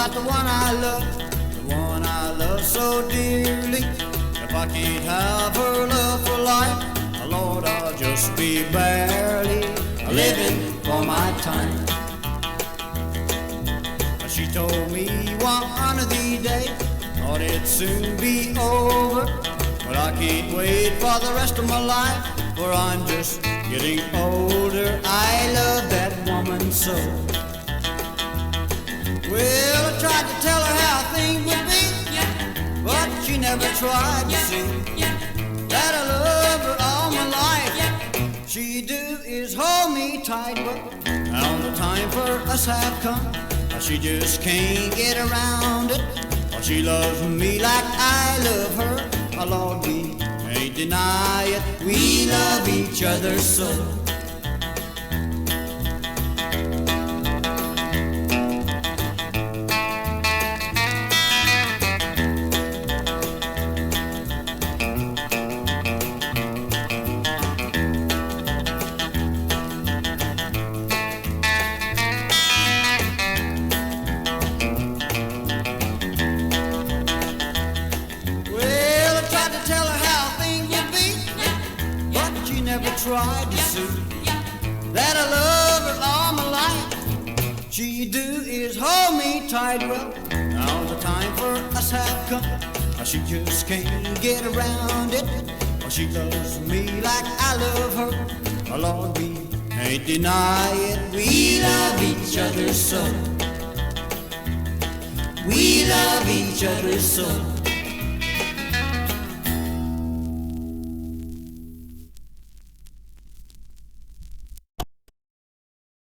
about the one I love so dearly. If I can't have her love for life, Lord, I'll just be barely living for my time. She told me one of these days, thought it'd soon be over, but I can't wait for the rest of my life, for I'm just getting older. I love that woman so. Well, I tried to tell her how things would be, but she never tried to see that I love her all my life. She do is hold me tight, but now the time for us have come. She just can't get around it. She loves me like I love her. Oh Lord, we can't deny it. We love each other so. Never tried to see that I love her all my life. She do is hold me tight. Well, now the time for us have come. She just can't get around it. She loves me like I love her. Oh Lord, we can't deny it. We love each other so. We love each other so.